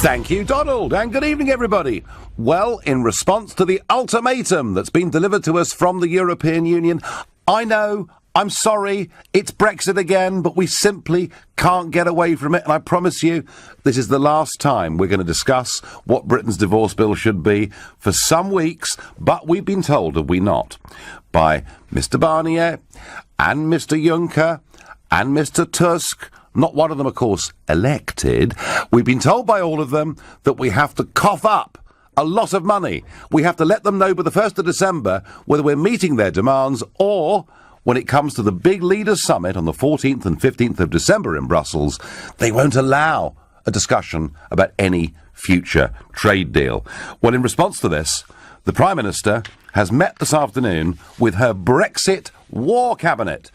Thank you, Donald, and good evening, everybody. Well, in response to the ultimatum that's been delivered to us from the European Union, I know, I'm sorry, it's Brexit again, but we simply can't get away from it, and I promise you, this is the last time we're going to discuss what Britain's divorce bill should be for some weeks, but we've been told, have we not, by Mr Barnier and Mr Juncker and Mr Tusk, not one of them, of course, elected. We've been told by all of them that we have to cough up a lot of money. We have to let them know by the 1st of December whether we're meeting their demands or, when it comes to the big leaders' summit on the 14th and 15th of December in Brussels, they won't allow a discussion about any future trade deal. Well, in response to this, the Prime Minister has met this afternoon with her Brexit War Cabinet.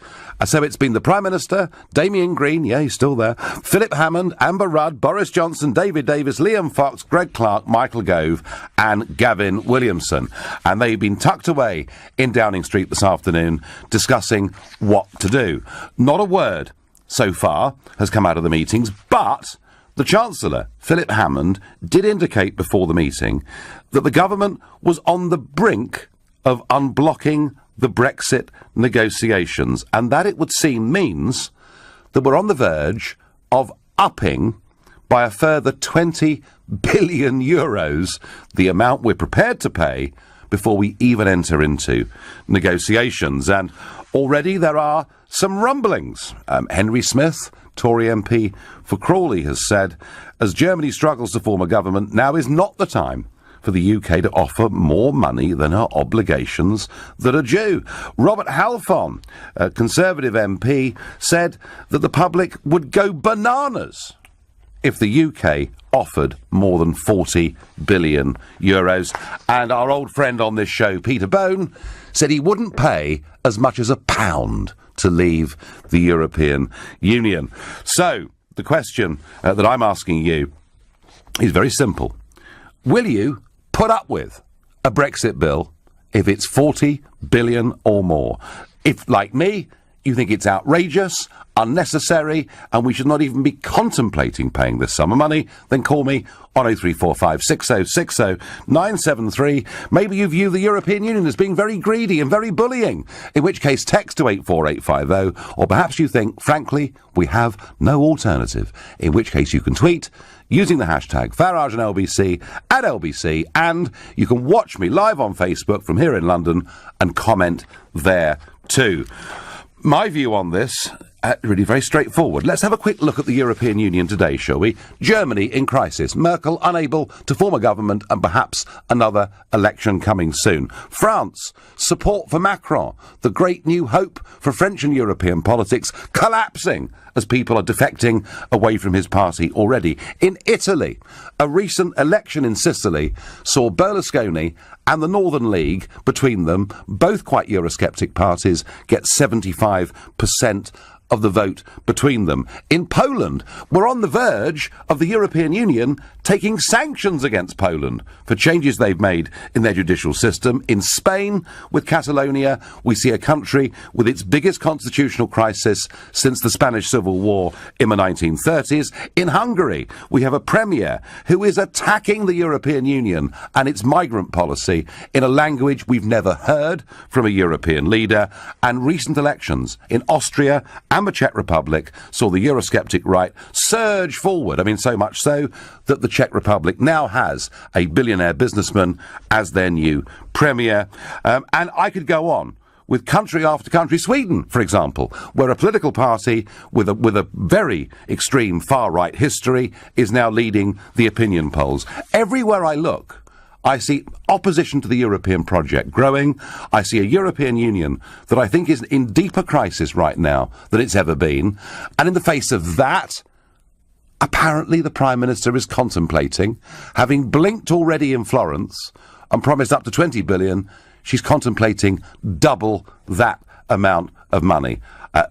So it's been the Prime Minister, Damien Green, yeah, he's still there, Philip Hammond, Amber Rudd, Boris Johnson, David Davis, Liam Fox, Greg Clark, Michael Gove and Gavin Williamson. And they've been tucked away in Downing Street this afternoon discussing what to do. Not a word so far has come out of the meetings, but the Chancellor, Philip Hammond, did indicate before the meeting that the government was on the brink of unblocking the Brexit negotiations, and that, it would seem, means that we're on the verge of upping by a further 20 billion euros the amount we're prepared to pay before we even enter into negotiations. And already there are some rumblings. Henry Smith, Tory MP for Crawley, has said, as Germany struggles to form a government, now is not the time for the UK to offer more money than her obligations that are due. Robert Halfon, a Conservative MP, said that the public would go bananas if the UK offered more than 40 billion euros. And our old friend on this show, Peter Bone, said he wouldn't pay as much as £1 to leave the European Union. So, the question that I'm asking you is very simple. Will you put up with a Brexit bill if it's 40 billion or more? If, like me, you think it's outrageous, unnecessary, and we should not even be contemplating paying this sum of money, then call me on 0345 6060 973. Maybe you view the European Union as being very greedy and very bullying, in which case text to 84850, or perhaps you think, frankly, we have no alternative, in which case you can tweet using the hashtag Farage and LBC at LBC, and you can watch me live on Facebook from here in London and comment there too. My view on this, really very straightforward. Let's have a quick look at the European Union today, shall we? Germany in crisis. Merkel unable to form a government and perhaps another election coming soon. France, support for Macron. The great new hope for French and European politics collapsing as people are defecting away from his party already. In Italy, a recent election in Sicily saw Berlusconi and the Northern League, between them, both quite Eurosceptic parties, get 75% of the vote between them. In Poland, we're on the verge of the European Union taking sanctions against Poland for changes they've made in their judicial system. In Spain, with Catalonia, we see a country with its biggest constitutional crisis since the Spanish Civil War in the 1930s. In Hungary, we have a premier who is attacking the European Union and its migrant policy in a language we've never heard from a European leader. And recent elections in Austria and the Czech Republic saw the Eurosceptic right surge forward. I mean, so much so that the Czech Republic now has a billionaire businessman as their new premier. And I could go on with country after country. Sweden, for example, where a political party with a very extreme far-right history is now leading the opinion polls. Everywhere I look, I see opposition to the European project growing. I see a European Union that I think is in deeper crisis right now than it's ever been. And in the face of that, apparently the Prime Minister is contemplating, having blinked already in Florence and promised up to 20 billion, she's contemplating double that amount of money.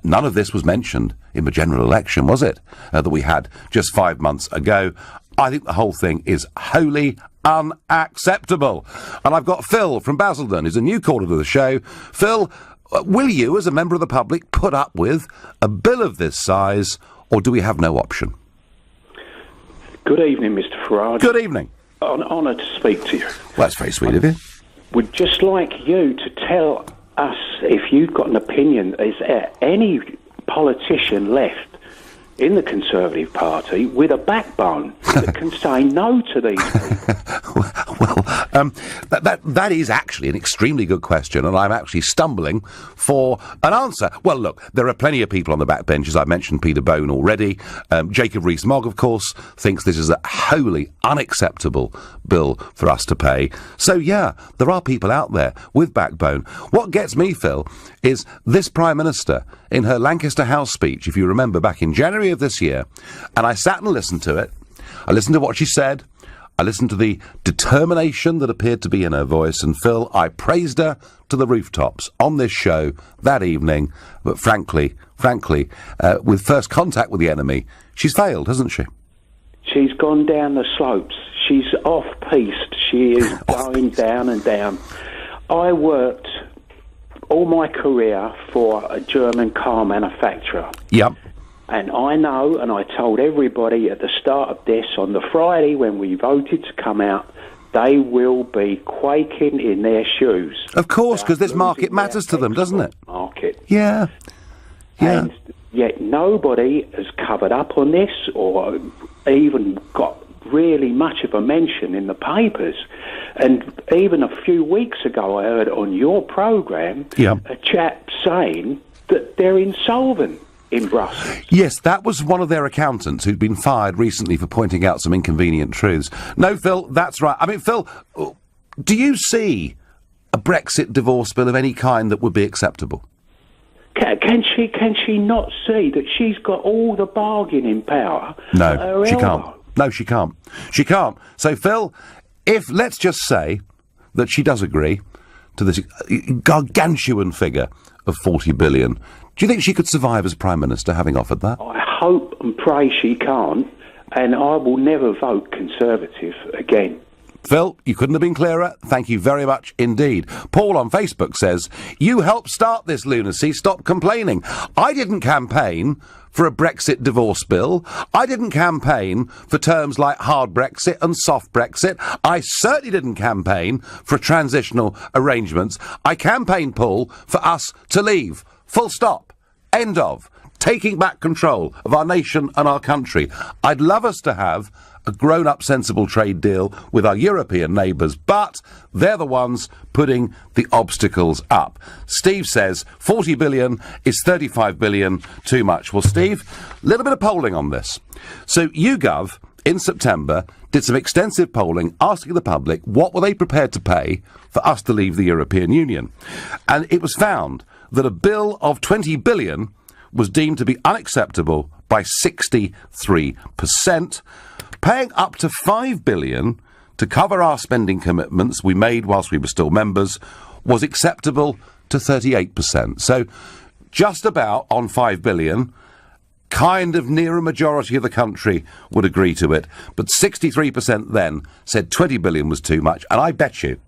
None of this was mentioned in the general election, was it, that we had just 5 months ago. I think the whole thing is wholly unacceptable. And I've got Phil from Basildon, who's a new caller to the show. Phil, will you, as a member of the public, put up with a bill of this size, or do we have no option? Good evening, Mr. Farage. Good evening. Honour to speak to you. Well, that's very sweet of you. Would just like you to tell us if you've got an opinion. Is there any politician left in the Conservative Party with a backbone that can say no to these people? That is actually an extremely good question, and I'm actually stumbling for an answer. Well, look, there are plenty of people on the backbenches. I mentioned Peter Bone already. Jacob Rees-Mogg, of course, thinks this is a wholly unacceptable bill for us to pay. So, yeah, there are people out there with backbone. What gets me, Phil, is this Prime Minister, in her Lancaster House speech, if you remember, back in January of this year, and I sat and listened to it. I listened to what she said. I listened to the determination that appeared to be in her voice, and Phil, I praised her to the rooftops on this show that evening, but frankly, with first contact with the enemy, she's failed, hasn't she? She's gone down the slopes. She's off-piste. She is going down and down. I worked all my career for a German car manufacturer. Yep. And I know, and I told everybody at the start of this, on the Friday when we voted to come out, they will be quaking in their shoes. Of course, because this market matters to them, doesn't it? Market. Yeah. Yeah. And yet nobody has covered up on this or even got really much of a mention in the papers. And even a few weeks ago I heard on your programme a chap saying that they're insolvent in Brussels. Yes, that was one of their accountants who'd been fired recently for pointing out some inconvenient truths. No, Phil, that's right. I mean, Phil, do you see a Brexit divorce bill of any kind that would be acceptable? Can she not see that she's got all the bargaining power? No, she can't. No, she can't. She can't. So, Phil, let's just say that she does agree to this gargantuan figure of 40 billion. Do you think she could survive as Prime Minister, having offered that? I hope and pray she can't, and I will never vote Conservative again. Phil, you couldn't have been clearer. Thank you very much indeed. Paul on Facebook says, you helped start this lunacy, stop complaining. I didn't campaign for a Brexit divorce bill. I didn't campaign for terms like hard Brexit and soft Brexit. I certainly didn't campaign for transitional arrangements. I campaigned, Paul, for us to leave. Full stop. End of. Taking back control of our nation and our country. I'd love us to have a grown-up, sensible trade deal with our European neighbours, but they're the ones putting the obstacles up. Steve says 40 billion is 35 billion too much. Well, Steve, a little bit of polling on this. So YouGov, in September, did some extensive polling asking the public what were they prepared to pay for us to leave the European Union. And it was found that a bill of 20 billion was deemed to be unacceptable by 63%. Paying up to 5 billion to cover our spending commitments we made whilst we were still members was acceptable to 38%. So just about on 5 billion, kind of near a majority of the country would agree to it. But 63% then said 20 billion was too much. And I bet you,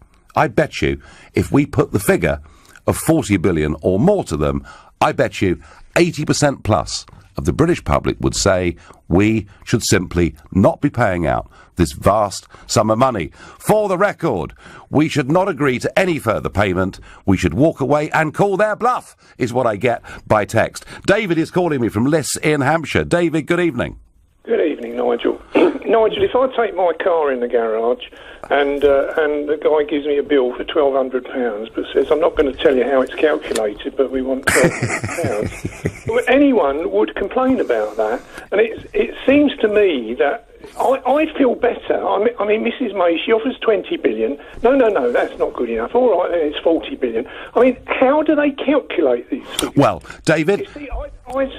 if we put the figure of 40 billion or more to them, I bet you 80% plus of the British public would say we should simply not be paying out this vast sum of money. For the record, we should not agree to any further payment. We should walk away and call their bluff, is what I get by text. David is calling me from Liss in Hampshire. David, good evening. Good evening, Nigel. Nigel, if I take my car in the garage and the guy gives me a bill for £1,200 but says, I'm not going to tell you how it's calculated, but we want £1,200, well, anyone would complain about that. And it seems to me that I feel better. I mean, Mrs May, she offers 20 billion. No, that's not good enough. All right, then it's 40 billion. I mean, how do they calculate these figures? Well, David... You see, I'd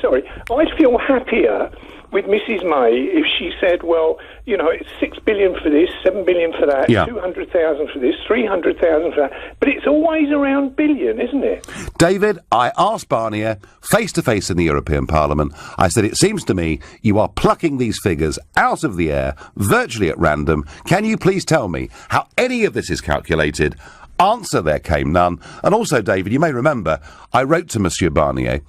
feel happier with Mrs May if she said, well, you know, it's 6 billion for this, 7 billion for that, 200,000 for this, 300,000 for that. But it's always around billion, isn't it? David, I asked Barnier face-to-face in the European Parliament. I said, it seems to me you are plucking these figures out of the air, virtually at random. Can you please tell me how any of this is calculated? Answer there came none. And also, David, you may remember, I wrote to Monsieur Barnier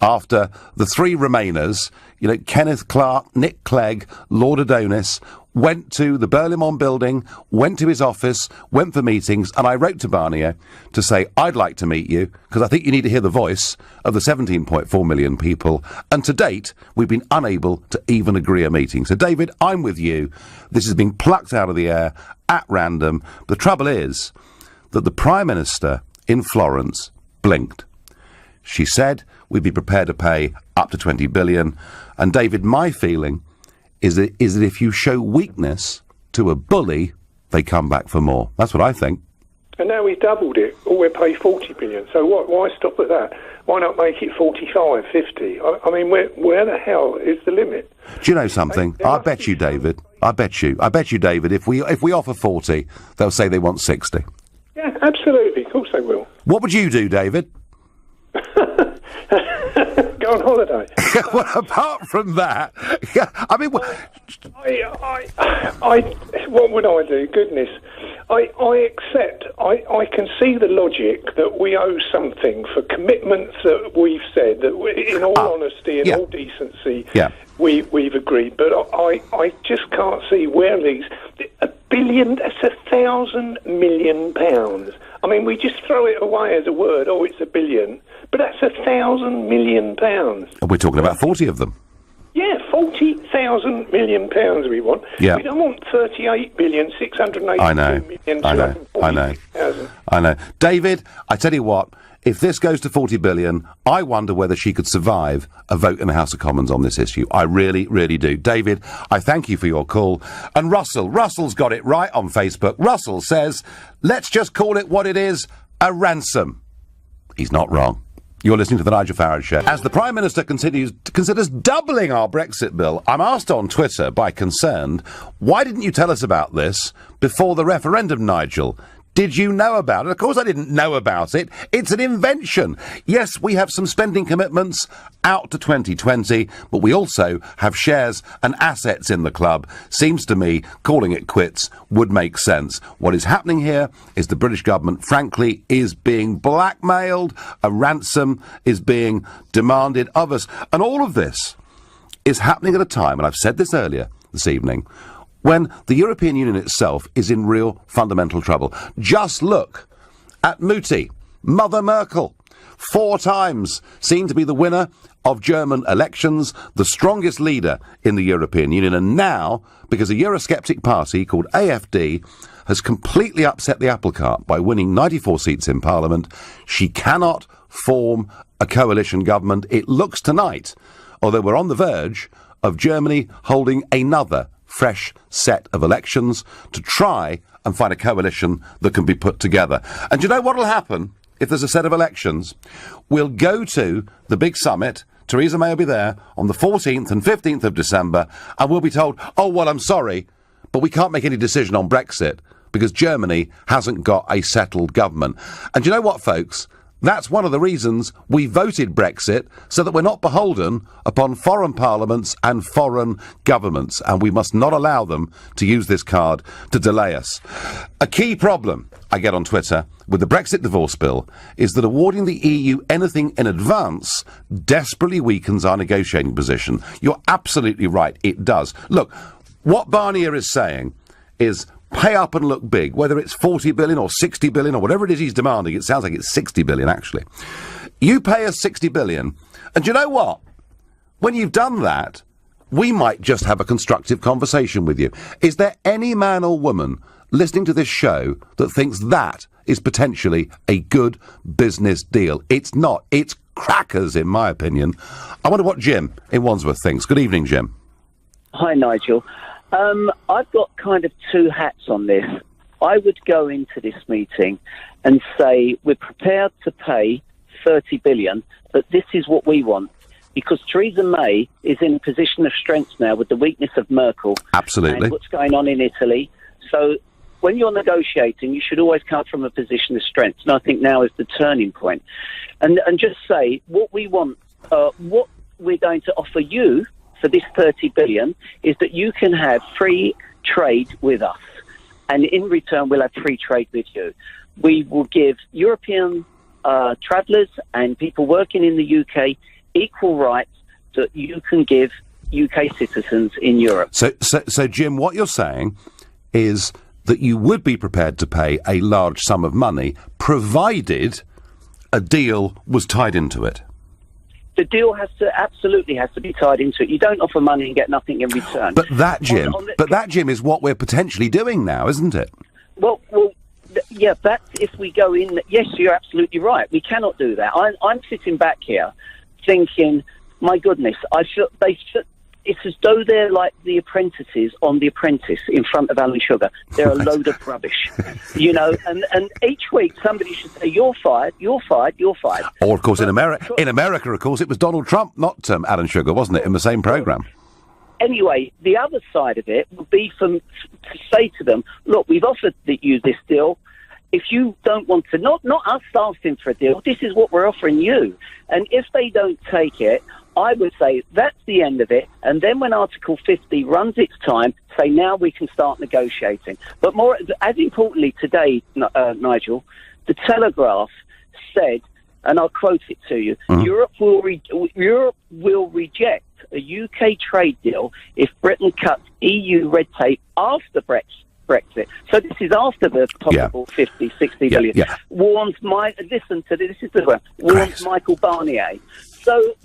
after the three Remainers, you know, Kenneth Clarke, Nick Clegg, Lord Adonis, went to the Berlaymont building, went to his office, went for meetings, and I wrote to Barnier to say, I'd like to meet you, because I think you need to hear the voice of the 17.4 million people. And to date, we've been unable to even agree a meeting. So, David, I'm with you. This is being plucked out of the air at random. The trouble is that the Prime Minister in Florence blinked. She said we'd be prepared to pay up to 20 billion. And, David, my feeling is that if you show weakness to a bully, they come back for more. That's what I think. And now we've doubled it. Or we pay 40 billion. So why stop at that? Why not make it 45, 50? I mean, where the hell is the limit? Do you know something? I bet you, David, David, if we offer 40, they'll say they want 60. Yeah, absolutely. Of course they will. What would you do, David? Go on holiday. Well, apart from that, I mean, what would I do? Goodness, I accept. I can see the logic that we owe something for commitments that we've said that, in all honesty and all decency, we've agreed. But I just can't see where these £1 billion. That's £1,000 million. I mean, we just throw it away as a word. Oh, it's $1 billion. But that's £1,000 million. We're talking about 40 of them. Yeah, 40,000 million pounds we want. Yeah. We don't want 38,682,000,000. I know. David, I tell you what, if this goes to 40 billion, I wonder whether she could survive a vote in the House of Commons on this issue. I really, really do. David, I thank you for your call. And Russell's got it right on Facebook. Russell says, let's just call it what it is, a ransom. He's not wrong. You're listening to the Nigel Farage Show. As the Prime Minister considers doubling our Brexit bill, I'm asked on Twitter by Concerned, why didn't you tell us about this before the referendum, Nigel? Did you know about it? Of course I didn't know about it. It's an invention. Yes, we have some spending commitments out to 2020, but we also have shares and assets in the club. Seems to me calling it quits would make sense. What is happening here is the British government, frankly, is being blackmailed. A ransom is being demanded of us. And all of this is happening at a time, and I've said this earlier this evening, when the European Union itself is in real fundamental trouble. Just look at Mutti, Mother Merkel, 4 times seemed to be the winner of German elections, the strongest leader in the European Union, and now, because a Eurosceptic party called AfD has completely upset the apple cart by winning 94 seats in Parliament, she cannot form a coalition government. It looks tonight, although we're on the verge of Germany holding another fresh set of elections to try and find a coalition that can be put together. And do you know what will happen if there's a set of elections? We'll go to the big summit. Theresa May will be there on the 14th and 15th of December, and we'll be told, oh, well, I'm sorry, but we can't make any decision on Brexit because Germany hasn't got a settled government. And do you know what, folks? That's one of the reasons we voted Brexit, so that we're not beholden upon foreign parliaments and foreign governments, and we must not allow them to use this card to delay us. A key problem I get on Twitter with the Brexit divorce bill is that awarding the EU anything in advance desperately weakens our negotiating position. You're absolutely right, it does. Look, what Barnier is saying is pay up and look big, whether it's 40 billion or 60 billion or whatever it is he's demanding. It sounds like it's 60 billion, actually. You pay us 60 billion, and you know what? When you've done that, we might just have a constructive conversation with you. Is there any man or woman listening to this show that thinks that is potentially a good business deal? It's not. It's crackers, in my opinion. I wonder what Jim in Wandsworth thinks. Good evening, Jim. Hi, Nigel. I've got kind of 2 hats on this. I would go into this meeting and say we're prepared to pay 30 billion, but this is what we want. Because Theresa May is in a position of strength now with the weakness of Merkel. Absolutely. And what's going on in Italy. So when you're negotiating, you should always come from a position of strength. And I think now is the turning point. And just say what we want, what we're going to offer you for this 30 billion is that you can have free trade with us. And in return, we'll have free trade with you. We will give European travellers and people working in the UK equal rights that you can give UK citizens in Europe. So, Jim, what you're saying is that you would be prepared to pay a large sum of money, provided a deal was tied into it. The deal absolutely has to be tied into it. You don't offer money and get nothing in return. But that, Jim, is what we're potentially doing now, isn't it? Well, yeah, that's if we go in. Yes, you're absolutely right. We cannot do that. I'm sitting back here thinking, my goodness, it's as though they're like the apprentices on The Apprentice in front of Alan Sugar. They're a load of rubbish, you know. And each week somebody should say, "You're fired. You're fired. You're fired." Or, of course, in America, of course, it was Donald Trump, not Alan Sugar, wasn't it, in the same programme? Anyway, the other side of it would be to say to them, "Look, we've offered you this deal. If you don't want to, not us asking for a deal, this is what we're offering you." And if they don't take it, I would say that's the end of it. And then when Article 50 runs its time, say now we can start negotiating. But more, as importantly today, Nigel, the Telegraph said, and I'll quote it to you, Europe will reject a UK trade deal if Britain cuts EU red tape after Brexit. So this is after the possible 50, 60 billion. Yeah. Warns Michael Barnier. So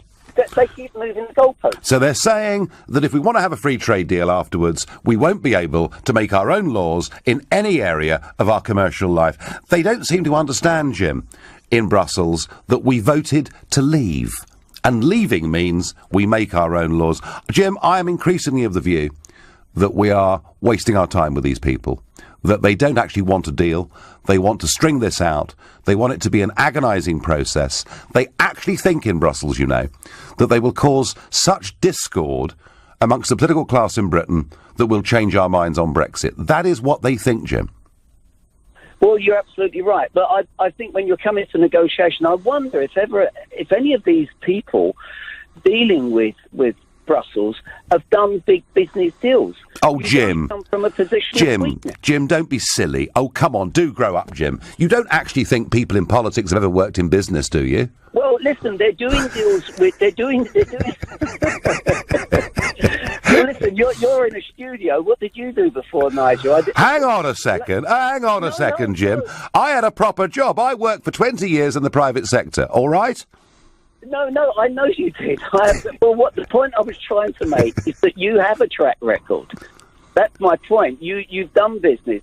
they keep moving the goalposts. So they're saying that if we want to have a free trade deal afterwards, we won't be able to make our own laws in any area of our commercial life. They don't seem to understand, Jim, in Brussels, that we voted to leave. And leaving means we make our own laws. Jim, I am increasingly of the view that we are wasting our time with these people, that they don't actually want a deal. They want to string this out. They want it to be an agonising process. They actually think in Brussels, you know, that they will cause such discord amongst the political class in Britain that we'll change our minds on Brexit. That is what they think, Jim. Well, you're absolutely right. But I think when you're coming to negotiation, I wonder if any of these people dealing with Brussels have done big business deals. Oh, Jim. Come from a position of weakness. Jim, don't be silly. Oh, come on, do grow up, Jim. You don't actually think people in politics have ever worked in business, do you? Well, listen, they're doing deals with... They're doing... Well, listen, you're in a studio. What did you do before, Nigel? Hang on a second, Jim. I had a proper job. I worked for 20 years in the private sector, all right? No, I know you did. Well, the point I was trying to make is that you have a track record. That's my point. You've done business.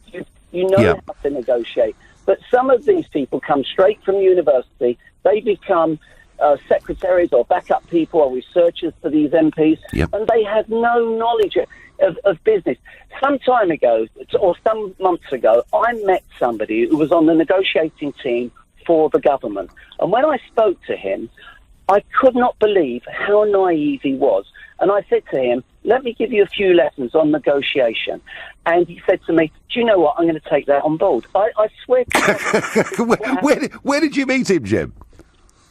You know how to negotiate. But some of these people come straight from university. They become secretaries or backup people or researchers for these MPs, and they have no knowledge of business. Some time ago, or some months ago, I met somebody who was on the negotiating team for the government. And when I spoke to him, I could not believe how naive he was. And I said to him, let me give you a few lessons on negotiation. And he said to me, do you know what? I'm going to take that on board. I swear to you. Where did you meet him, Jim?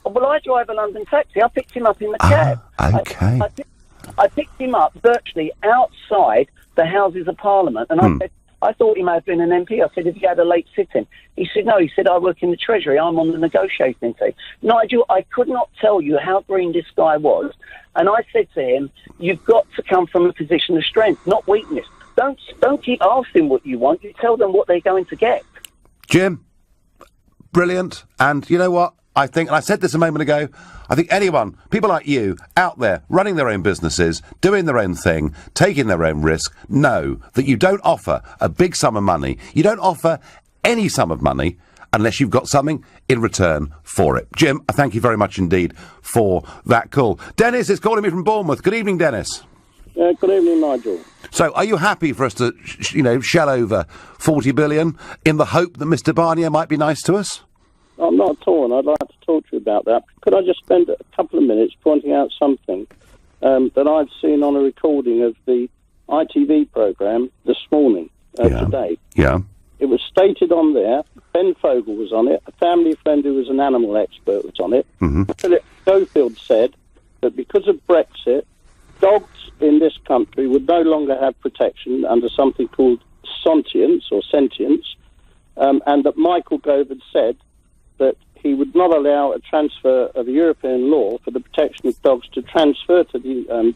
Well, I drive a London taxi. I picked him up in the cab. Okay. I picked him up virtually outside the Houses of Parliament. And I said, I thought he may have been an MP. I said, have you had a late sit-in? He said, no. He said, I work in the Treasury. I'm on the negotiating team. Nigel, I could not tell you how green this guy was. And I said to him, you've got to come from a position of strength, not weakness. Don't keep asking what you want. You tell them what they're going to get. Jim, brilliant. And you know what? I think, and I said this a moment ago, I think people like you, out there, running their own businesses, doing their own thing, taking their own risk, know that you don't offer a big sum of money, you don't offer any sum of money unless you've got something in return for it. Jim, I thank you very much indeed for that call. Dennis is calling me from Bournemouth. Good evening, Dennis. Good evening, Nigel. So, are you happy for us to, shell over 40 billion in the hope that Mr. Barnier might be nice to us? I'm not at all, and I'd like to talk to you about that. Could I just spend a couple of minutes pointing out something that I've seen on a recording of the ITV programme this morning, today. Yeah. It was stated on there, Ben Fogle was on it, a family friend who was an animal expert was on it. Mm-hmm. Philip Schofield said that because of Brexit, dogs in this country would no longer have protection under something called sentience, and that Michael Gove had said that he would not allow a transfer of European law for the protection of dogs to transfer to the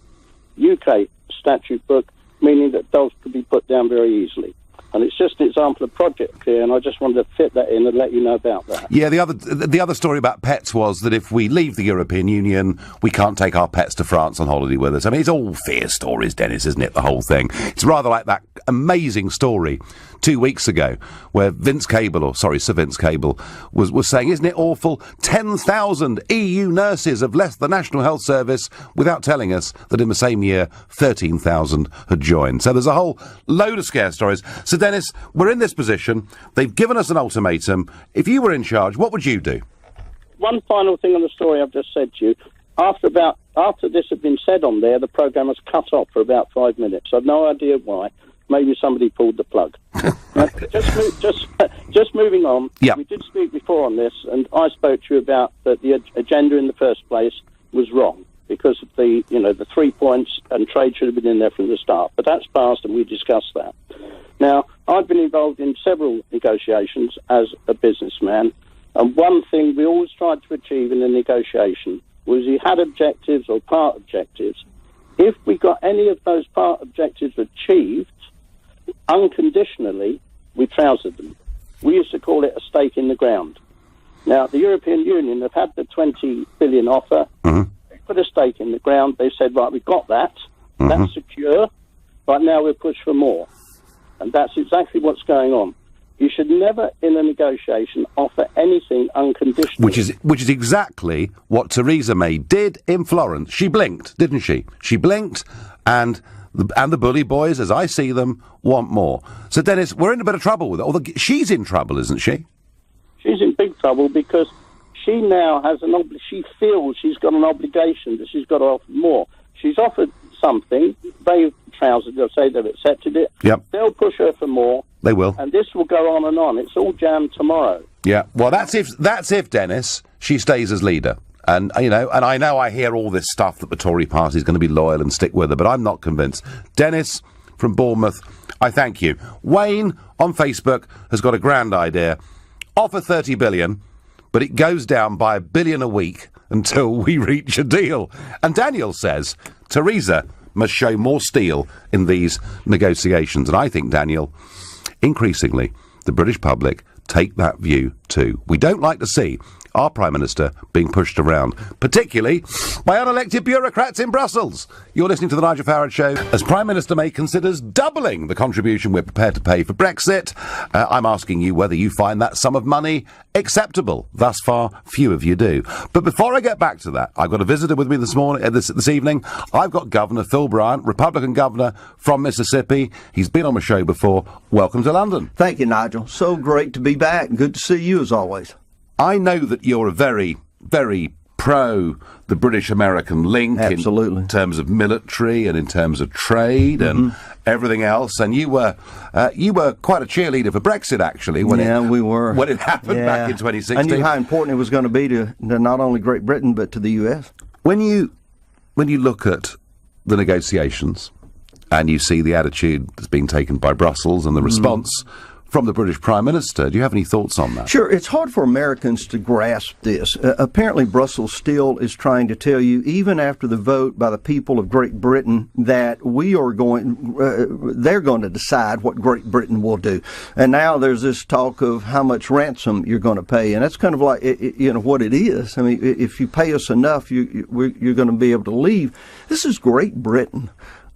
UK statute book, meaning that dogs could be put down very easily. And it's just an example of project here, and I just wanted to fit that in and let you know about that. Yeah, the other story about pets was that if we leave the European Union, we can't take our pets to France on holiday with us. I mean, it's all fear stories, Dennis, isn't it, the whole thing? It's rather like that amazing story 2 weeks ago where Sir Vince Cable was saying, isn't it awful? 10,000 EU nurses have left the National Health Service without telling us that in the same year 13,000 had joined. So there's a whole load of scare stories. So Dennis, we're in this position. They've given us an ultimatum. If you were in charge, what would you do? One final thing on the story I've just said to you. After this had been said on there, the programme was cut off for about 5 minutes. I've no idea why. Maybe somebody pulled the plug. Just moving on. Yep. We did speak before on this, and I spoke to you about that the agenda in the first place was wrong because of the 3 points, and trade should have been in there from the start. But that's passed, and we discussed that. Now, I've been involved in several negotiations as a businessman, and one thing we always tried to achieve in a negotiation was you had objectives or part objectives. If we got any of those part objectives achieved, unconditionally, we trousered them. We used to call it a stake in the ground. Now, the European Union have had the 20 billion offer. Mm-hmm. They put a stake in the ground. They said, right, we've got that. Mm-hmm. That's secure. Right now we'll push for more. And that's exactly what's going on. You should never, in a negotiation, offer anything unconditional. Which is exactly what Theresa May did in Florence. She blinked, didn't she? She blinked, and the bully boys, as I see them, want more. So, Dennis, we're in a bit of trouble with it. Although she's in trouble, isn't she? She's in big trouble because she now has she feels she's got an obligation that she's got to offer more. She's offered something. They've trousered. They'll say they've accepted it. Yep. They'll push her for more. They will. And this will go on and on. It's all jammed tomorrow. Yeah. Well, that's if Dennis, she stays as leader. And, and I hear all this stuff that the Tory party is going to be loyal and stick with her, but I'm not convinced. Dennis from Bournemouth, I thank you. Wayne on Facebook has got a grand idea. Offer 30 billion, but it goes down by $1 billion a week until we reach a deal. And Daniel says, Theresa must show more steel in these negotiations. And I think, Daniel, increasingly, the British public take that view too. We don't like to see our Prime Minister being pushed around, particularly by unelected bureaucrats in Brussels. You're listening to The Nigel Farage Show. As Prime Minister May considers doubling the contribution we're prepared to pay for Brexit, I'm asking you whether you find that sum of money acceptable. Thus far, few of you do. But before I get back to that, I've got a visitor with me this evening. I've got Governor Phil Bryant, Republican Governor from Mississippi. He's been on my show before. Welcome to London. Thank you, Nigel. So great to be back. Good to see you as always. I know that you're a very, very pro the British-American link. Absolutely. In terms of military and in terms of trade and everything else. And you were quite a cheerleader for Brexit, actually. We were. When it happened back in 2016. I knew how important it was going to be to not only Great Britain, but to the U.S. When you look at the negotiations and you see the attitude that's being taken by Brussels and the response from the British Prime Minister, do you have any thoughts on that? Sure. It's hard for Americans to grasp this. Apparently, Brussels still is trying to tell you, even after the vote by the people of Great Britain, that they're going to decide what Great Britain will do. And now there's this talk of how much ransom you're going to pay. And that's kind of like, what it is. I mean, if you pay us enough, you're going to be able to leave. This is Great Britain.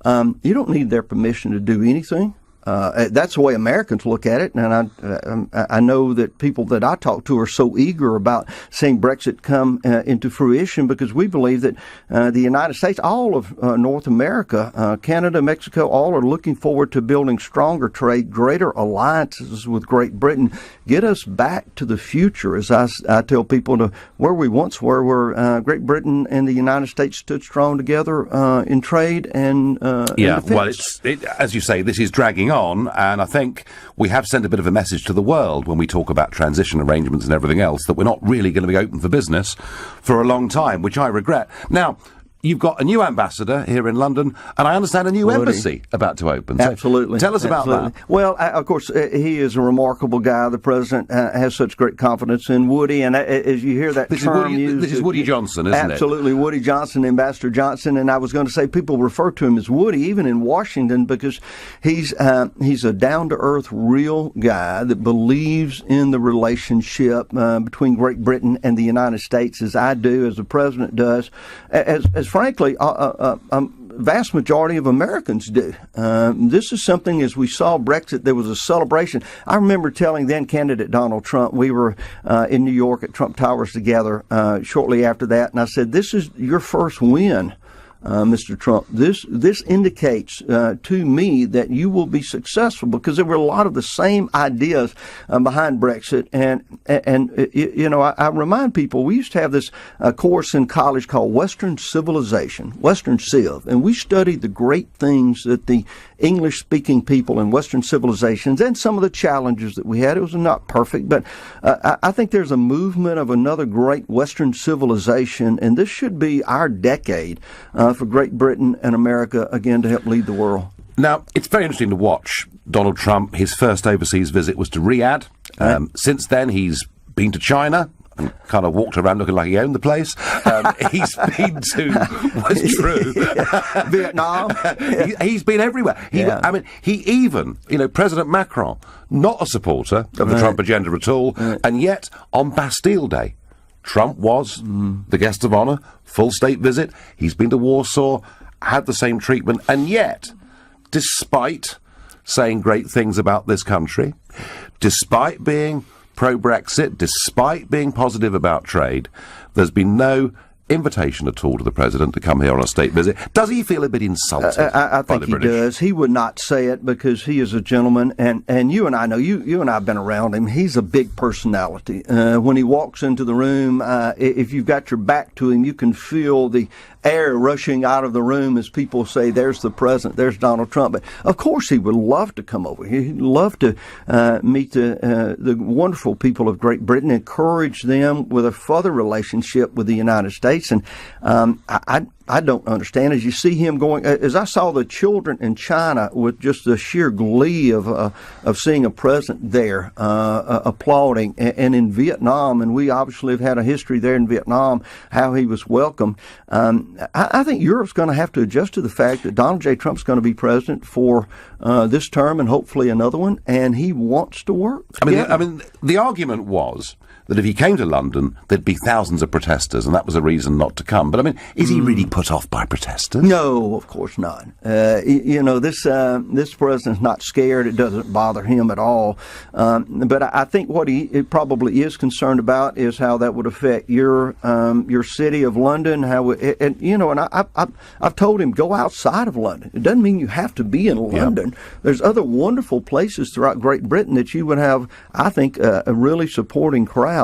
You don't need their permission to do anything. That's the way Americans look at it, and I know that people that I talk to are so eager about seeing Brexit come into fruition because we believe that the United States, all of North America, Canada, Mexico, all are looking forward to building stronger trade, greater alliances with Great Britain, get us back to the future, as I tell people, to where we once were, where Great Britain and the United States stood strong together in trade and in defense. Well, as you say, this is dragging on, and I think we have sent a bit of a message to the world when we talk about transition arrangements and everything else that we're not really going to be open for business for a long time, which I regret. Now, you've got a new ambassador here in London, and I understand a new embassy about to open. So Absolutely. tell us about that. Well, of course, he is a remarkable guy. The president has such great confidence in Woody, and as you hear that term used... This is Woody Johnson, isn't it? Absolutely, Woody Johnson, Ambassador Johnson, and I was going to say people refer to him as Woody, even in Washington, because he's a down-to-earth, real guy that believes in the relationship between Great Britain and the United States, as I do, as the president does, as frankly, vast majority of Americans do. This is something, as we saw Brexit, there was a celebration. I remember telling then candidate Donald Trump, we were in New York at Trump Towers together shortly after that, and I said, this is your first win, Mr. Trump. This indicates to me that you will be successful, because there were a lot of the same ideas behind Brexit. And I remind people, we used to have this course in college called Western Civilization, Western Civ, and we studied the great things that the English-speaking people in Western civilizations and some of the challenges that we had. It was not perfect, but I think there's a movement of another great Western civilization, and this should be our decade for Great Britain and America, again, to help lead the world. Now, it's very interesting to watch Donald Trump. His first overseas visit was to Riyadh. Since then, he's been to China and kind of walked around looking like he owned the place. He's been to, what's true, Vietnam. He's been everywhere. I mean, he even, President Macron, not a supporter of the Trump agenda at all, and yet on Bastille Day, Trump was the guest of honor, full state visit. He's been to Warsaw, had the same treatment, and yet, despite saying great things about this country, despite being pro-Brexit, despite being positive about trade, there's been no invitation at all to the president to come here on a state visit. Does he feel a bit insulted? I think he does. He would not say it because he is a gentleman, and you and I know, you and I have been around him. He's a big personality. When he walks into the room, if you've got your back to him, you can feel the air rushing out of the room as people say, there's the president, there's Donald Trump. But of course he would love to come over here. He'd love to meet the wonderful people of Great Britain, encourage them with a further relationship with the United States. And I don't understand, as you see him going, as I saw the children in China with just the sheer glee of seeing a president there applauding, and in Vietnam, and we obviously have had a history there in Vietnam, how he was welcomed. I think Europe's going to have to adjust to the fact that Donald J. Trump's going to be president for this term and hopefully another one, and he wants to work. I mean, the argument was that if he came to London, there'd be thousands of protesters, and that was a reason not to come. But, I mean, is he really put off by protesters? No, of course not. This president's not scared. It doesn't bother him at all. But I think what he probably is concerned about is how that would affect your city of London. I've told him, go outside of London. It doesn't mean you have to be in London. Yep. There's other wonderful places throughout Great Britain that you would have, I think, a really supporting crowd.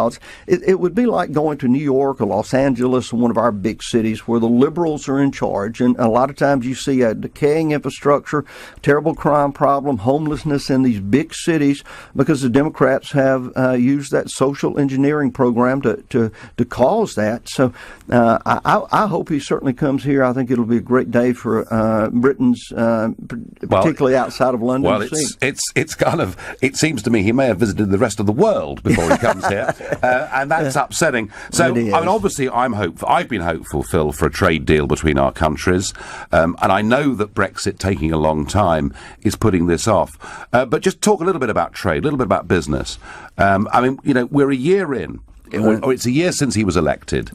It would be like going to New York or Los Angeles, one of our big cities, where the liberals are in charge. And a lot of times you see a decaying infrastructure, terrible crime problem, homelessness in these big cities because the Democrats have used that social engineering program to cause that. So I hope he certainly comes here. I think it'll be a great day for Britons, particularly outside of London. Well, it's kind of, it seems to me he may have visited the rest of the world before he comes here. And that's upsetting. So, I mean, obviously, I'm hopeful. I've been hopeful, Phil, for a trade deal between our countries. And I know that Brexit taking a long time is putting this off. But just talk a little bit about trade, a little bit about business. I mean, we're a year in. Or it's a year since he was elected.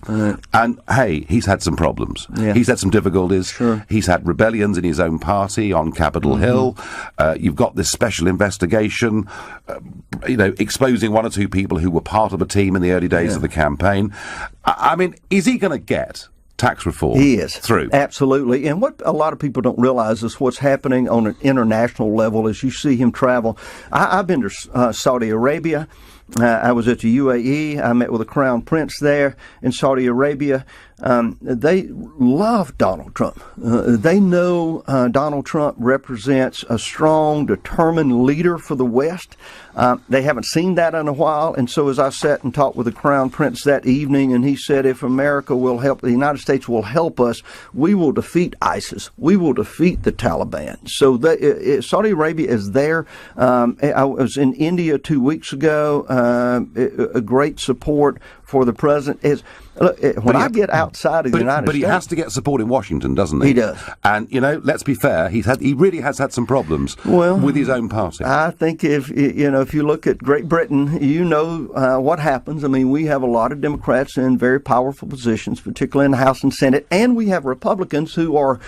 And, hey, he's had some problems. Yeah. He's had some difficulties. Sure. He's had rebellions in his own party on Capitol Hill. You've got this special investigation, exposing one or two people who were part of a team in the early days of the campaign. I mean, is he going to get tax reform through? Absolutely. And what a lot of people don't realize is what's happening on an international level as you see him travel. I've been to Saudi Arabia. I was at the UAE. I met with the Crown Prince there in Saudi Arabia. They love Donald Trump. They know Donald Trump represents a strong, determined leader for the West. They haven't seen that in a while. And so as I sat and talked with the Crown Prince that evening, and he said, if America will help, the United States will help us, we will defeat ISIS. We will defeat the Taliban. So Saudi Arabia is there. I was in India 2 weeks ago. A great support for the president. When I get outside of the United States... But he has to get support in Washington, doesn't he? He does. And, let's be fair, he really has had some problems with his own party. I think if you look at Great Britain, what happens. I mean, we have a lot of Democrats in very powerful positions, particularly in the House and Senate, and we have Republicans who are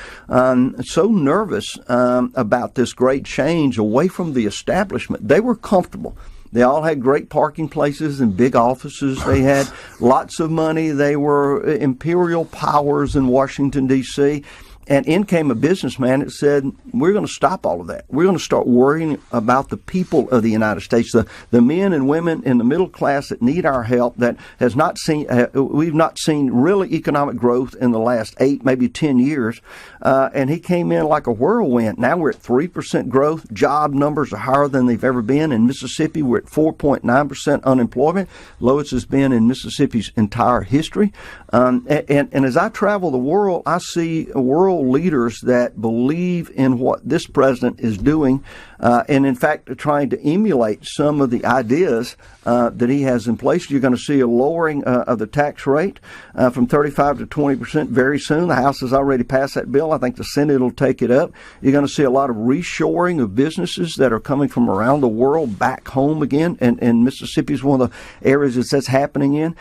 so nervous about this great change away from the establishment. They were comfortable. They all had great parking places and big offices. They had lots of money. They were imperial powers in Washington, D.C., and in came a businessman that said, we're going to stop all of that. We're going to start worrying about the people of the United States, the men and women in the middle class that need our help, that has not seen, we've not seen really economic growth in the last 8, maybe 10 years. And he came in like a whirlwind. Now we're at 3% growth. Job numbers are higher than they've ever been. In Mississippi, we're at 4.9% unemployment, lowest it's been in Mississippi's entire history. And as I travel the world, I see world leaders that believe in what this president is doing, and in fact are trying to emulate some of the ideas that he has in place. You're going to see a lowering of the tax rate from 35 to 20% very soon. The House has already passed that bill. I think the Senate will take it up. You're going to see a lot of reshoring of businesses that are coming from around the world back home again, and Mississippi is one of the areas that's happening in.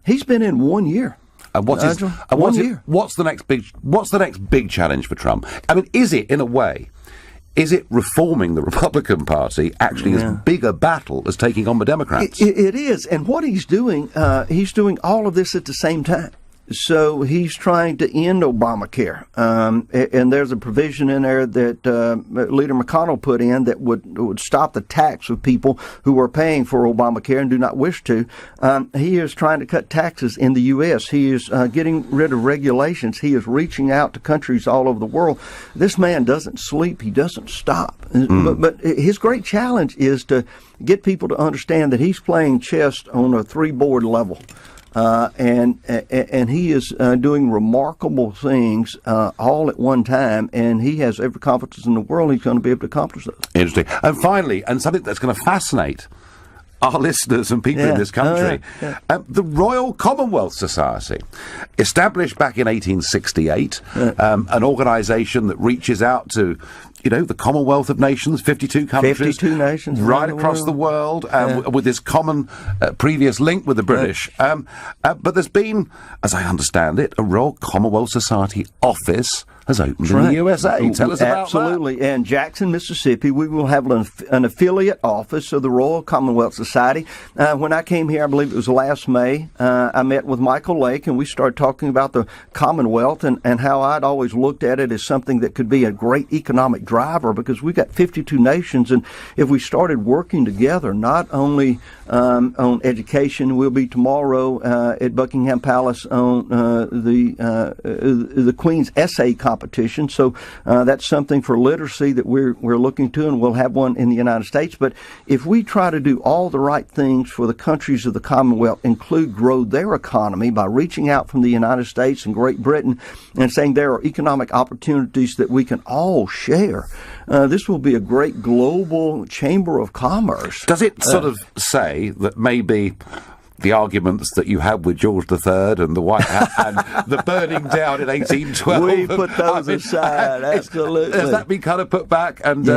He's been in 1 year. And what's the next big challenge for Trump? I mean, is it reforming the Republican Party actually as big a battle as taking on the Democrats? It is, and what he's doing all of this at the same time. So he's trying to end Obamacare, and there's a provision in there that Leader McConnell put in that would stop the tax of people who are paying for Obamacare and do not wish to. He is trying to cut taxes in the U.S. He is getting rid of regulations. He is reaching out to countries all over the world. This man doesn't sleep. He doesn't stop. But his great challenge is to get people to understand that he's playing chess on a 3-board level. And he is doing remarkable things all at one time, and he has every confidence in the world he's going to be able to accomplish those. Interesting. And finally, and something that's going to fascinate our listeners and people in this country, the Royal Commonwealth Society, established back in 1868, an organisation that reaches out to the Commonwealth of Nations, 52 countries. 52 nations. Right across the world, with this common previous link with the British. But there's been, as I understand it, a Royal Commonwealth Society office has opened in the USA. Tell us about that. Absolutely. And Jackson, Mississippi, we will have an affiliate office of the Royal Commonwealth Society. When I came here, I believe it was last May, I met with Michael Lake, and we started talking about the Commonwealth and how I'd always looked at it as something that could be a great economic driver, because we've got 52 nations, and if we started working together, not only on education, we'll be tomorrow at Buckingham Palace on the Queen's essay competition. So that's something for literacy that we're looking to, and we'll have one in the United States. But if we try to do all the right things for the countries of the Commonwealth, include grow their economy by reaching out from the United States and Great Britain and saying there are economic opportunities that we can all share, this will be a great global chamber of commerce. Does it sort of say that maybe the arguments that you had with George III and the White House and the burning down in 1812. We put those aside, absolutely. Has that been kind of put back? And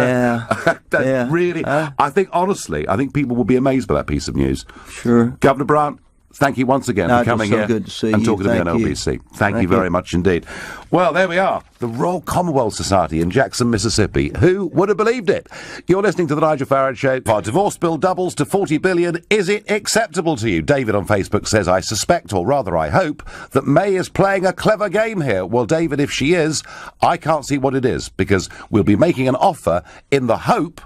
really, I think, honestly, I think people will be amazed by that piece of news. Sure. Governor Brandt, thank you once again for coming here good to see and you. talking to me on LBC. Thank you very much indeed. Well, there we are. The Royal Commonwealth Society in Jackson, Mississippi. Who would have believed it? You're listening to the Nigel Farage Show. Our divorce bill doubles to $40 billion. Is it acceptable to you? David on Facebook says, I suspect, or rather I hope, that May is playing a clever game here. Well, David, if she is, I can't see what it is, because we'll be making an offer in the hope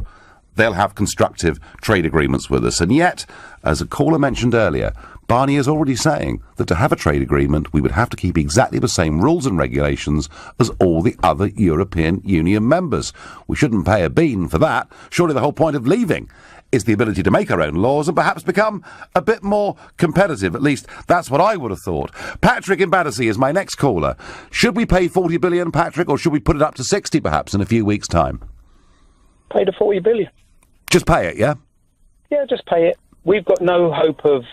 they'll have constructive trade agreements with us. And yet, as a caller mentioned earlier, Barnier is already saying that to have a trade agreement, we would have to keep exactly the same rules and regulations as all the other European Union members. We shouldn't pay a bean for that. Surely the whole point of leaving is the ability to make our own laws and perhaps become a bit more competitive. At least that's what I would have thought. Patrick in Battersea is my next caller. Should we pay 40 billion, Patrick, or should we put it up to 60 perhaps in a few weeks' time? Pay the 40 billion. Just pay it, yeah? Yeah, just pay it. We've got no hope of,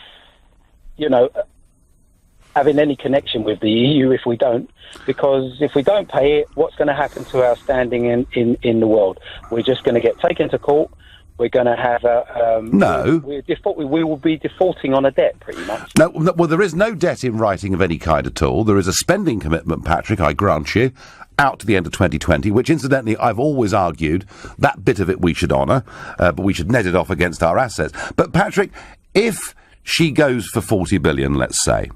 having any connection with the EU if we don't, because if we don't pay it, what's going to happen to our standing in the world? We're just going to get taken to court. We're going to have a... No. We will be defaulting on a debt, pretty much. No, well, there is no debt in writing of any kind at all. There is a spending commitment, Patrick, I grant you, out to the end of 2020, which, incidentally, I've always argued that bit of it we should honour, but we should net it off against our assets. But, Patrick, if she goes for 40 billion, let's say,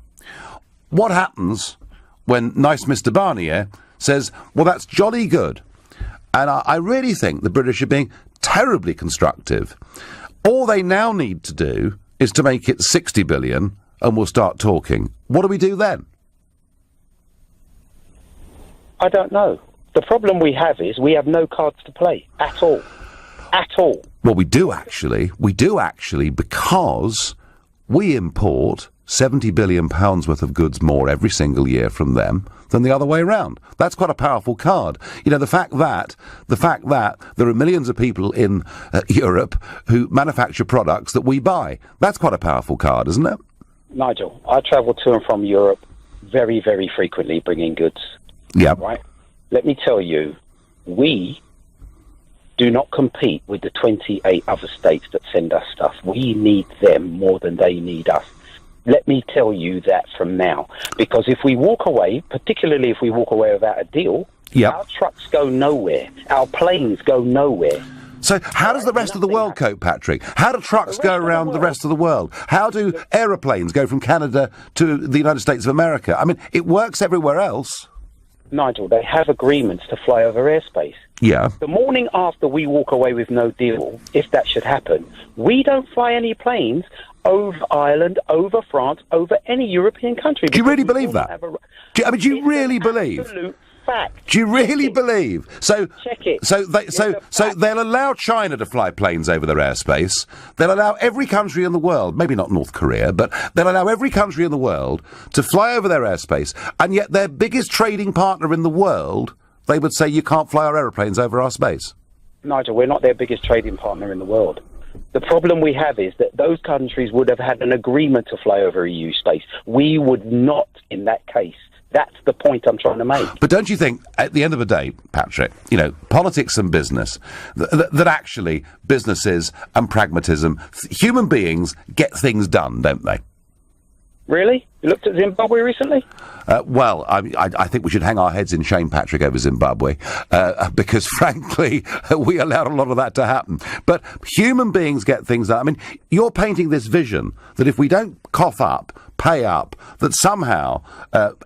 what happens when nice Mr. Barnier says, well, that's jolly good? And I really think the British are being terribly constructive. All they now need to do is to make it 60 billion and we'll start talking. What do we do then? I don't know. The problem we have is we have no cards to play at all. At all. Well, we do actually, because we import £70 billion worth of goods more every single year from them than the other way around. That's quite a powerful card. The fact that there are millions of people in Europe who manufacture products that we buy, that's quite a powerful card, isn't it? Nigel, I travel to and from Europe very, very frequently bringing goods. Yeah. Right? Let me tell you, we do not compete with the 28 other states that send us stuff. We need them more than they need us. Let me tell you that from now. Because if we walk away, particularly if we walk away without a deal, our trucks go nowhere. Our planes go nowhere. So how does the rest of the world cope, Patrick? How do trucks go around the rest of the world? How do aeroplanes go from Canada to the United States of America? I mean, it works everywhere else. Nigel, they have agreements to fly over airspace. Yeah. The morning after we walk away with no deal, if that should happen, we don't fly any planes over Ireland, over France, over any European country. Do you really believe that? Do you really believe? Absolute fact. Do you really believe? So, check it. So they'll allow China to fly planes over their airspace. They'll allow every country in the world, maybe not North Korea, but they'll allow every country in the world to fly over their airspace, and yet their biggest trading partner in the world, they would say you can't fly our aeroplanes over our space. Nigel, we're not their biggest trading partner in the world. The problem we have is that those countries would have had an agreement to fly over EU space. We would not in that case. That's the point I'm trying to make. But don't you think, at the end of the day, Patrick, politics and business, that actually businesses and pragmatism, human beings get things done, don't they? Really? You looked at Zimbabwe recently? Well, I think we should hang our heads in shame, Patrick, over Zimbabwe, because, frankly, we allowed a lot of that to happen. But human beings get things done. I mean, you're painting this vision that if we don't cough up, pay up, that somehow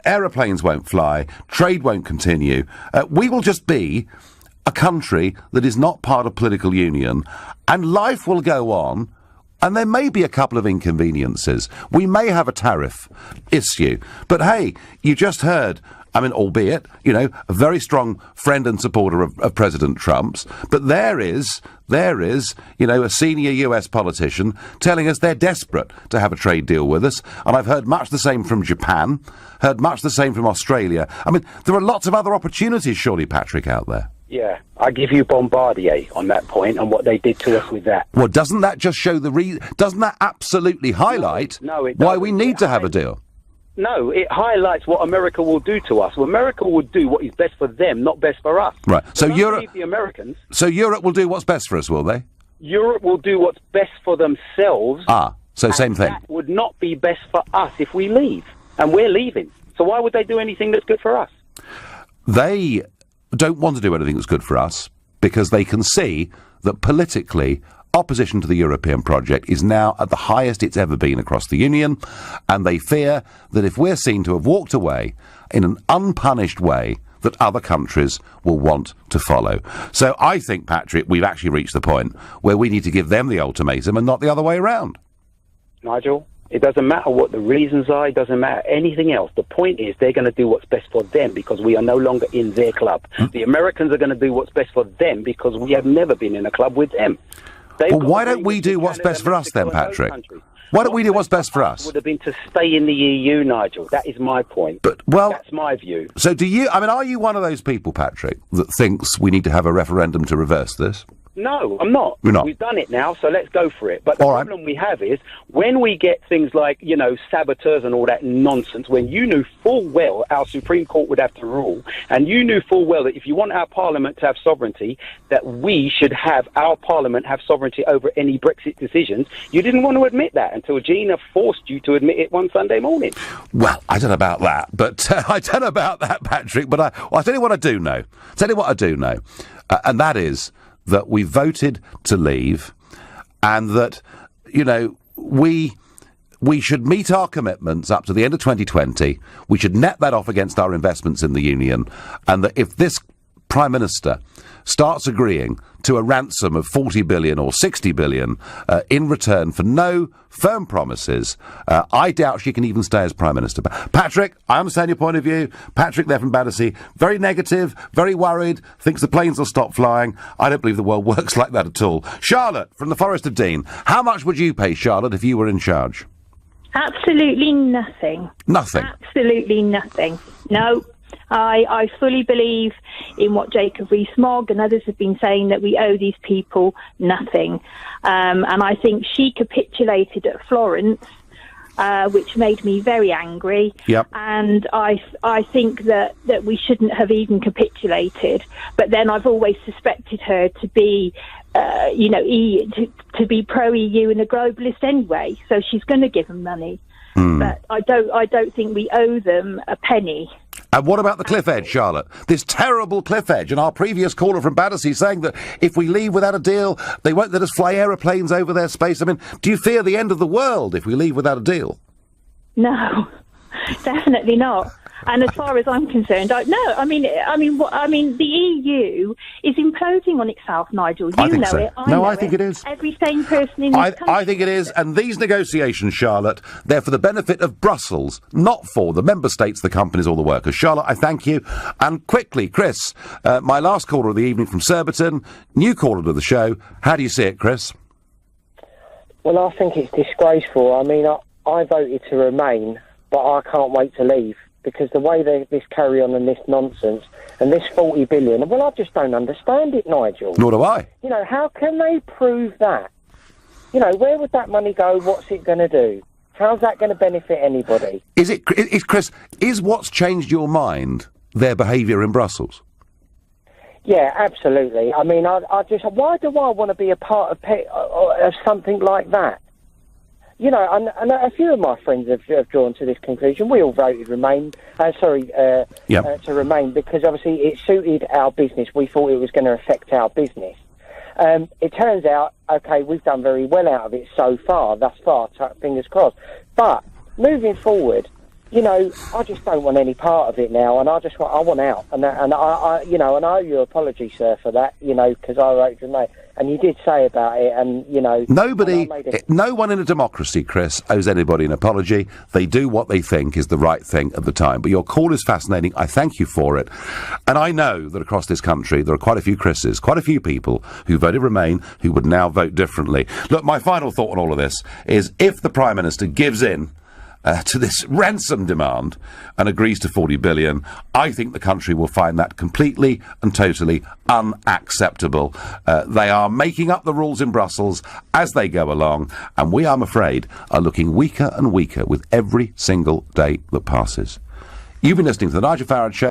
aeroplanes won't fly, trade won't continue, we will just be a country that is not part of political union, and life will go on. And there may be a couple of inconveniences. We may have a tariff issue. But hey, you just heard, albeit, a very strong friend and supporter of President Trump's, but there is, a senior US politician telling us they're desperate to have a trade deal with us. And I've heard much the same from Japan, heard much the same from Australia. There are lots of other opportunities, surely, Patrick, out there. Yeah, I give you Bombardier on that point and what they did to us with that. Well, doesn't that just show doesn't that absolutely highlight why we need to have a deal? No, it highlights what America will do to us. Well, America will do what is best for them, not best for us. Right. So Europe, the Americans. So Europe will do what's best for us, will they? Europe will do what's best for themselves. So same thing. That would not be best for us if we leave, and we're leaving. So why would they do anything that's good for us? They don't want to do anything that's good for us because they can see that politically opposition to the European project is now at the highest it's ever been across the Union, and they fear that if we're seen to have walked away in an unpunished way, that other countries will want to follow. So I think, Patrick, we've actually reached the point where we need to give them the ultimatum and not the other way around. Nigel, it doesn't matter what the reasons are. It doesn't matter anything else. The point is they're going to do what's best for them because we are no longer in their club. The Americans are going to do what's best for them because we have never been in a club with them. Well, why don't we do what's best for us then, Patrick? Why don't we do what's best for us? Would have been to stay in the EU, Nigel. That is my point. But, well, that's my view. So are you one of those people, Patrick, that thinks we need to have a referendum to reverse this? No, I'm not. You're not. We've done it now, so let's go for it. But the problem we have is when we get things like, saboteurs and all that nonsense, when you knew full well our Supreme Court would have to rule, and you knew full well that if you want our Parliament to have sovereignty, that we should have our Parliament have sovereignty over any Brexit decisions, you didn't want to admit that until Gina forced you to admit it one Sunday morning. Well, I don't know about that, Patrick, but I'll tell you what I do know. And that is that we voted to leave, and that, we should meet our commitments up to the end of 2020. We should net that off against our investments in the Union, and that if this Prime Minister starts agreeing to a ransom of 40 billion or 60 billion in return for no firm promises, I doubt she can even stay as Prime Minister. Patrick, I understand your point of view. Patrick there from Battersea, very negative, very worried, thinks the planes will stop flying. I don't believe the world works like that at all. Charlotte from the Forest of Dean, how much would you pay, Charlotte, if you were in charge? Absolutely nothing. Nothing? Absolutely nothing. No. I fully believe in what Jacob Rees-Mogg and others have been saying, that we owe these people nothing. And I think she capitulated at Florence, which made me very angry. Yep. And I think that we shouldn't have even capitulated. But then I've always suspected her to be, to be pro-EU and a globalist anyway. So she's going to give them money. But I don't think we owe them a penny. And what about the cliff edge, Charlotte? This terrible cliff edge, and our previous caller from Battersea saying that if we leave without a deal, they won't let us fly aeroplanes over their space. I mean, do you fear the end of the world if we leave without a deal? No, definitely not. And as far as I'm concerned, the EU is imploding on itself, Nigel. You know it. I think it is. Every sane person in this country. I think it is. And these negotiations, Charlotte, they're for the benefit of Brussels, not for the member states, the companies, or the workers. Charlotte, I thank you. And quickly, Chris, my last caller of the evening from Surbiton, new caller to the show. How do you see it, Chris? Well, I think it's disgraceful. I mean, I voted to remain, but I can't wait to leave. Because the way this carry on and this nonsense and this 40 billion, well, I just don't understand it, Nigel. Nor do I. How can they prove that? Where would that money go? What's it going to do? How's that going to benefit anybody? Chris, is what's changed your mind their behaviour in Brussels? Yeah, absolutely. I mean, why do I want to be a part of something like that? And a few of my friends have drawn to this conclusion. We all voted to remain because obviously it suited our business. We thought it was going to affect our business. It turns out, okay, we've done very well out of it thus far, fingers crossed. But moving forward, I just don't want any part of it now, and I want out. And I owe you an apology, sir, for that, because I wrote to mate. And you did say about it, and, no one in a democracy, Chris, owes anybody an apology. They do what they think is the right thing at the time. But your call is fascinating. I thank you for it. And I know that across this country there are quite a few Chris's, quite a few people who voted Remain who would now vote differently. Look, my final thought on all of this is if the Prime Minister gives in to this ransom demand and agrees to 40 billion, I think the country will find that completely and totally unacceptable. They are making up the rules in Brussels as they go along, and we, I'm afraid, are looking weaker and weaker with every single day that passes. You've been listening to the Nigel Farage Show.